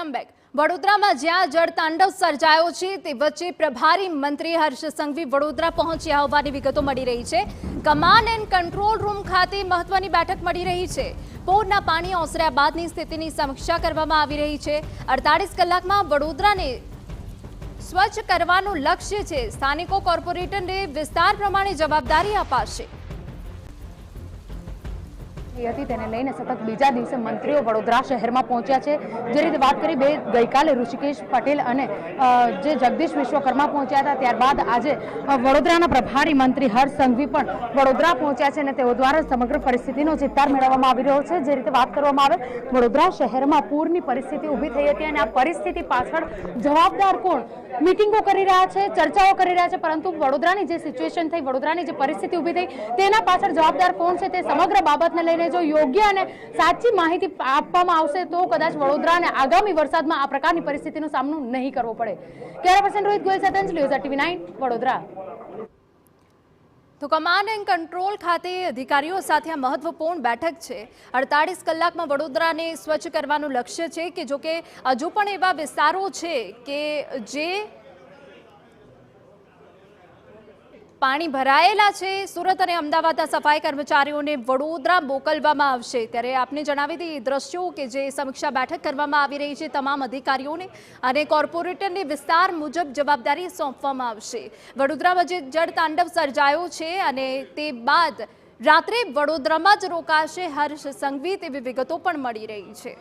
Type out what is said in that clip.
Welcome back. વડોદરામાં જ્યાં જળતાંડવ સર્જાયો છે તે વચ્ચે પ્રભારી મંત્રી હર્ષ સંઘવી વડોદરા પહોંચ્યા હોવાની વિગતો મળી રહી છે। કમાન્ડ એન્ડ કંટ્રોલ રૂમ ખાતે મહત્વની બેઠક મળી રહી છે। પૂરના પાણી ઓસર્યા બાદની સ્થિતિની સમીક્ષા કરવામાં આવી રહી છે। 48 કલાકમાં વડોદરાને સ્વચ્છ કરવાનું લક્ષ્ય છે। સ્થાનિકો કોર્પોરેટરને વિસ્તાર પ્રમાણે જવાબદારી અપાશે। તેને લઈને સતત બીજા દિવસે મંત્રીઓ વડોદરા શહેરમાં પહોંચ્યા છે। જે રીતે વાત કરી ગઈકાલે ઋષિકેશ પટેલ અને જે જગદીશ વિશ્વકર્મા પહોંચ્યા હતા, ત્યારબાદ આજે વડોદરાના પ્રભારી મંત્રી હર્ષ સંઘવી પણ વડોદરા પહોંચ્યા છે અને તેઓ દ્વારા સમગ્ર પરિસ્થિતિનો ચિત્તાર મેળવવામાં આવી રહ્યો છે। જે રીતે વાત કરવામાં આવે, વડોદરા શહેરમાં પૂરની પરિસ્થિતિ ઊભી થઈ હતી અને આ પરિસ્થિતિ પાછળ જવાબદાર કોણ? મીટિંગો કરી રહ્યા છે, ચર્ચાઓ કરી રહ્યા છે, પરંતુ વડોદરાની જે સિચ્યુએશન થઈ, વડોદરાની જે પરિસ્થિતિ ઊભી થઈ, તેના પાછળ જવાબદાર કોણ છે તે સમગ્ર બાબતને લઈને જો યોગ્ય અને સાચી માહિતી આપવામાં આવશે તો કદાચ વડોદરાને આગામી વરસાદમાં આ પ્રકારની પરિસ્થિતિનો સામનો નહીં કરવો પડે। કેમેરાપર્સન રોહિત ગોયલ સાથે અંજલિ ઓઝા, TV9 વડોદરા। તો કમાન્ડ એન્ડ કંટ્રોલ ખાતે અધિકારીઓ સાથે આ મહત્વપૂર્ણ બેઠક છે। 48 કલાકમાં વડોદરાને સ્વચ્છ કરવાનું લક્ષ્ય છે કે જો કે હજુ પણ એવા વિસ્તારો છે કે જે પાણી ભરાયેલા છે। સુરત અને અમદાવાદના સફાઈ કર્મચારીઓને વડોદરા મોકલવામાં આવશે। ત્યારે આપને જણાવી દઈએ દ્રશ્યો કે જે સમીક્ષા બેઠક કરવામાં આવી રહી છે, તમામ અધિકારીઓને અને કોર્પોરેટરને વિસ્તાર મુજબ જવાબદારી સોંપવામાં આવશે। વડોદરામાં જે જળતાંડવ સર્જાયો છે અને તે બાદ રાત્રે વડોદરામાં જ રોકાશે હર્ષ સંઘવી, તેવી વિગતો પણ મળી રહી છે।